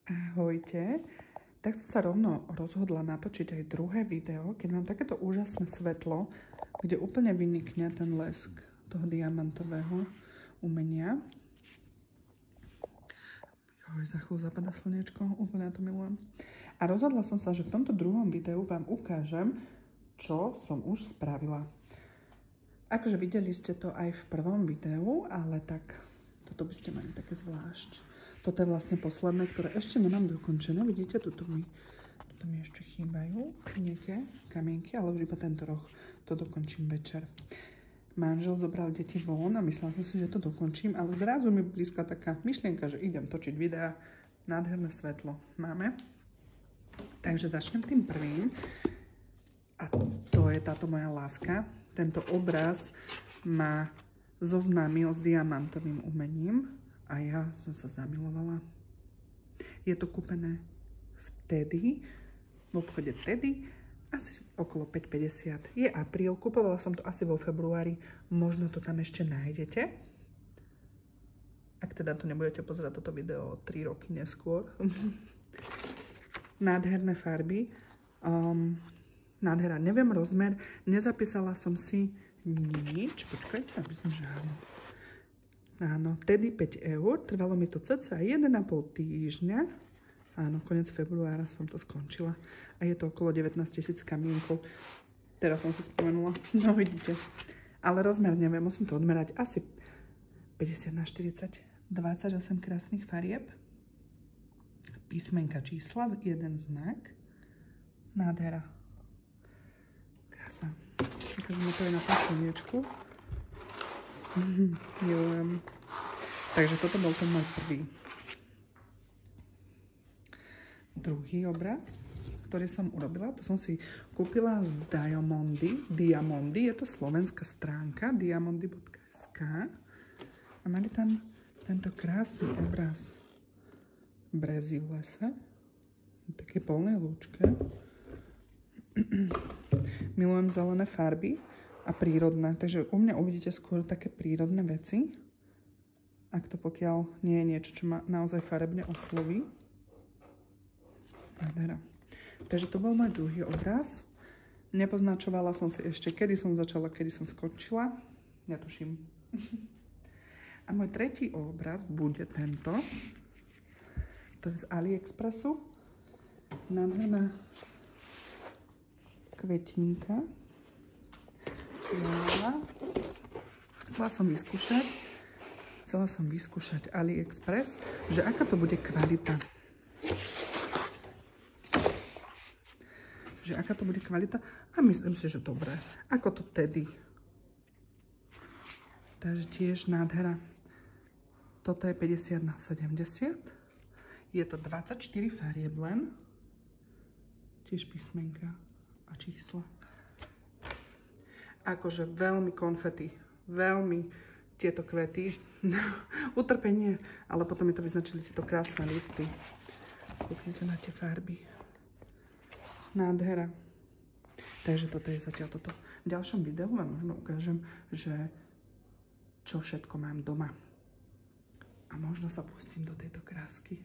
Ahojte. Tak som sa rovno rozhodla natočiť aj druhé video, keď mám takéto úžasné svetlo, kde úplne vynikne ten lesk toho diamantového umenia. Za chvíľu zapadá slnečko, úplne to milujem. A rozhodla som sa, že v tomto druhom videu vám ukážem, čo som už spravila. Akože videli ste to aj v prvom videu, ale tak toto by ste mali také zvlášť. Toto je vlastne posledné, ktoré ešte nemám dokončené. Vidíte, tuto mi ešte chýbajú nejaké kamienky, ale už iba tento roh to dokončím večer. Manžel zobral deti von a myslela som si, že to dokončím, ale zrazu mi blízka taká myšlienka, že idem točiť videá. Nádherné svetlo máme. Takže začnem tým prvým. A to je táto moja láska. Tento obraz ma zoznámil s diamantovým umením. A ja som sa zamilovala. Je to kúpené v Teddy, v obchode Teddy, asi okolo 5,50. Je apríl, kupovala som to asi vo februári, možno to tam ešte nájdete. Ak teda to nebudete pozerať toto video 3 roky neskôr. Nádherné farby. Nádhera, neviem rozmer, nezapísala som si nič. Počkajte, aby som že áno. Áno, Teddy 5 eur, trvalo mi to cca 1,5 týždňa. Áno, koniec februára som to skončila. A je to okolo 19 000 kamienkov. Teraz som sa spomenula, no vidíte. Ale rozmer neviem, musím to odmerať. Asi 50 na 40, 28 krásnych farieb. Písmenka čísla, jeden znak. Nádhera. Krása. Ukážeme to aj na tom slniečku. Milujem. Takže toto bol ten môj prvý. Druhý obraz, ktorý som urobila, to som si kúpila z Diamondy, je to slovenská stránka, diamondy.sk a mali tam tento krásny obraz brezy v lese, v takej polnej lúčke. Milujem zelené farby a prírodné, takže u mňa uvidíte skôr také prírodné veci, ak to pokiaľ nie je niečo, čo ma naozaj farebne osloví. Nádhera. Takže to bol môj druhý obraz. Nepoznačovala som si ešte, kedy som začala, kedy som skončila. Netuším. A môj tretí obraz bude tento. To je z AliExpressu. Nádherná kvetinka. Chcela som vyskúšať AliExpress, že aká to bude kvalita. A myslím si, že dobré. Ako to Teddy. Takže tiež nádhera. Toto je 50 na 70. Je to 24 farieb len. Tiež písmenka a čísla. Akože veľmi konfety, veľmi tieto kvety, utrpenie, ale potom mi to vyznačili tieto krásne listy. Kúknite na tie farby. Nádhera. Takže toto je zatiaľ toto. V ďalšom videu vám možno ukážem, že čo všetko mám doma. A možno sa pustím do tejto krásky.